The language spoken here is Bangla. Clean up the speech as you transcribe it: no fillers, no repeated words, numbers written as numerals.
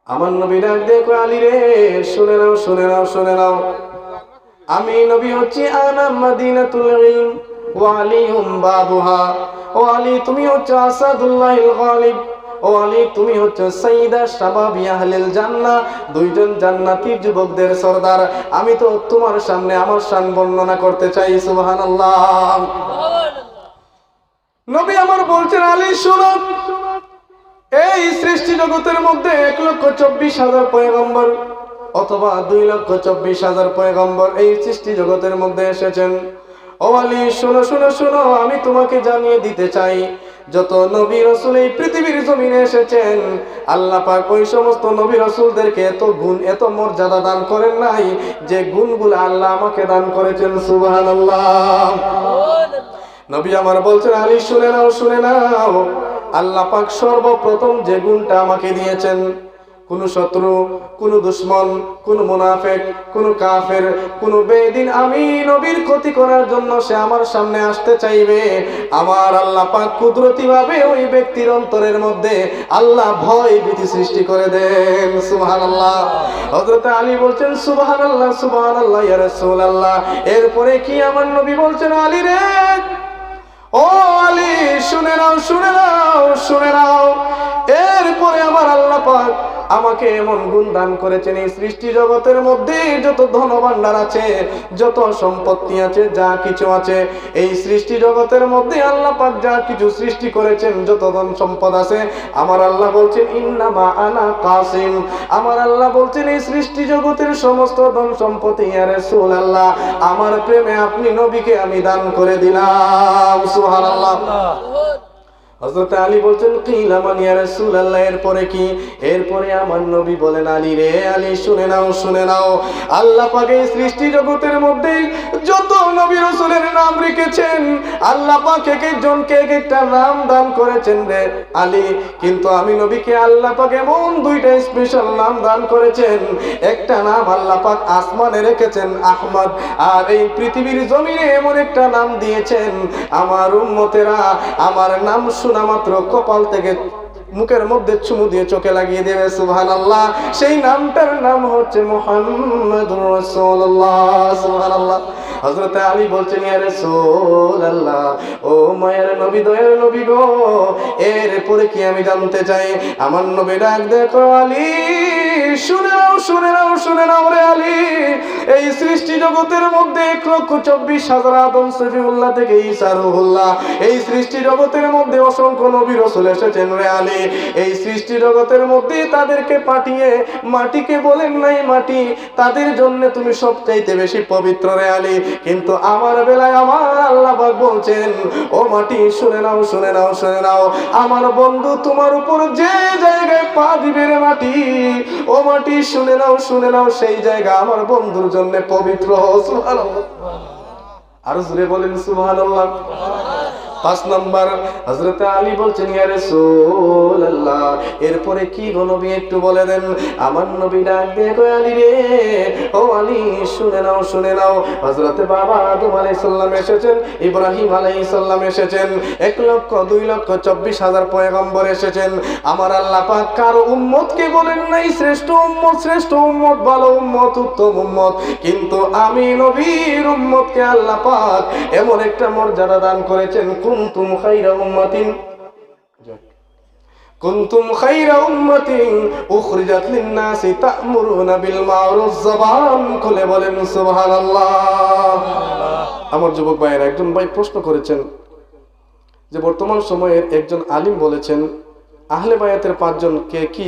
আমার নবী ডাক দিয়ে কয়, আলী রে শুনে নাও শুনে নাও শুনে নাও, আমি নবী হচ্ছি আনা মাদিনাতুল ইলম ওয়া আলিহুম বাবুহা। ও আলী তুমি হচ্ছে আসাদুল্লাহিল গালিব, ও আলী তুমি হচ্ছে সাইয়্যিদা শাবাবি আহলিল জান্নাহ, দুইজন জান্নাতি যুবকদের সরদার। আমি তো তোমার সামনে আমার শান বর্ণনা করতে চাই। সুবহানাল্লাহ। নবী আমার বলছেন, আলী শোনো, এই সৃষ্টি জগতের মধ্যে 1,24,000 পয়গম্বর অথবা 2,24,000 পয়গম্বর এই সৃষ্টি জগতের মধ্যে এসেছেন। ও আলী শোনো শোনো শোনো, আমি তোমাকে জানিয়ে দিতে চাই, যত নবী রাসূল এই পৃথিবীর জমিনে এসেছেন, আল্লাহ পাক ওই সমস্ত নবী রাসূলদেরকে এত গুণ এত মর্যাদা দান করেন নাই যে গুণগুলো আল্লাহ আমাকে দান করেছেন। সুবহানাল্লাহ। নবী আমার বলছেন, আলী শুনে নাও শুনে নাও, আল্লাহ পাক সর্বপ্রথম যে গুণটা আমাকে দিয়েছেন, কোন শত্রু, কোন দুশমন, কোন মুনাফিক, কোন কাফের, কোন বেদিন আমি নবীর ক্ষতি করার জন্য সে আমার সামনে আসতে চাইবে, আমার আল্লাহ পাক কুদরতি ভাবে ওই ব্যক্তির অন্তরের মধ্যে আল্লাহ ভয় ভীতি সৃষ্টি করে দেন। সুবহানাল্লাহ। হযরত আলী বলছেন, সুবহানাল্লাহ সুবহানাল্লাহ ইয়া রাসূলুল্লাহ। এরপরে কি আমার নবী বলছেন, আলী রে, ও আলী শুনে নাও শুনে নাও শুনে নাও, এরপরে আমার আল্লাহ পাক আমাকে এমন গুণ দান করেছেন, এই সৃষ্টি জগতের মধ্যে যত ধনভাণ্ডার আছে, যত সম্পত্তি আছে, যা কিছু আছে, এই সৃষ্টি জগতের মধ্যে আল্লাহ পাক যা কিছু সৃষ্টি করেছেন, যত ধন সম্পদ আছে, আমার আল্লাহ বলছেন ইন্নামা আনা কাসিম, আমার আল্লাহ বলছেন এই সৃষ্টি জগতের সমস্ত ধন সম্পত্তি ইয়া রাসূলুল্লাহ আমার প্রেমে আপনি নবীকে আমি দান করে দিলাম। সুবহানাল্লাহ। হযরত আলী বলছেন, কিলা মান ইয়া রাসূলুল্লাহ, এরপরে কি? এরপরে আমার নবী বলেন, আলী রে, আলী শুনে নাও শুনে নাও, আল্লাহ পাক এই সৃষ্টি জগতের মধ্যে যত নবী রাসূলের নাম রেখেছেন, আল্লাহ পাক এক একজনকে এক একটা নাম দান করেছেন রে আলী, কিন্তু আমি নবীকে আল্লাহ পাক এমন দুইটা স্পেশাল নাম দান করেছেন। একটা নাম আল্লাহ পাক আসমানে রেখেছেন আহমদ, আর এই পৃথিবীর জমিনে এমন একটা নাম দিয়েছেন, আমার উম্মতেরা আমার নাম শোনা মাত্র কপাল থেকে মুখের মধ্যে চুমু দিয়ে চোখে লাগিয়ে দেবে। সুবহানাল্লাহ। সেই নামটার নাম হচ্ছে মুহাম্মাদুর রাসূলুল্লাহ। সুবহানাল্লাহ। হযরত আলী বলছেন, ইয়া রাসূলুল্লাহ, ও মায়ের নবী, দয়ার নবী গো, এরপরে কি আমি জানতে চাই। আমার নবী ডাক দেখো, আলী শুনে নাও শুনে নাও শুনে নাও রে আলী, এই সৃষ্টি জগতের মধ্যে 1,24,000 আদম সফিউল্লাহ থেকে ঈসা রূহুল্লাহ, এই সৃষ্টি জগতের মধ্যে অসংখ্য নবী রাসূল এসেছেন রে আলী, এই সৃষ্টি জগতের মধ্যে তাদেরকে পাঠিয়ে মাটিকে বলেন নাই মাটি তাদের জন্য তুমি সবচাইতে বেশি পবিত্র রে আলী, কিন্তু আমার বেলায় আমার আল্লাহ পাক বলছেন, ও মাটি শুনে নাও শুনে নাও শুনে নাও, আমার বন্ধু তোমার উপর যে জায়গায় পা দিবে রে মাটি, ও মাটি শুনে নাও শুনে নাও, সেই জায়গা আমার বন্ধুর জন্য পবিত্র। সুবহানাল্লাহ। আর জোরে বলেন সুবহানাল্লাহ। 5 নাম্বার হযরত আলী বলছেন, ইয়া রাসূলুল্লাহ, এরপরে কি গো নবী একটু বলে দেন। আমার নবী ডাক দিয়ে কয়, আলী রে, ও আলী শুনে নাও শুনে নাও, হযরত বাবা আদম আলাইহিস সালাম এসেছেন, ইব্রাহিম আলাইহিস সালাম এসেছেন, 1,02,24,000 পয়গম্বর এসেছেন, আমার আল্লাহ পাক কারো উম্মতকে বলেন নাই শ্রেষ্ঠ উম্মত, ভালো উম্মত, উত্তম উম্মত, কিন্তু আমি নবীর উম্মতকে আল্লাহ পাক এমন একটা মর্যাদা দান করেছেন, কুনতুম খায়রা উম্মাতিন উখরিজাত লিন-নাসি তা'মুরুনা বিল মা'রুফ। জবান খুলে বলেন সুবহানাল্লাহ। আমার যুবক ভাইয়েরা, একজন ভাই প্রশ্ন করেছেন যে বর্তমান সময়ের একজন আলিম বলেছেন আহলে বায়াতের 5 জন কে কি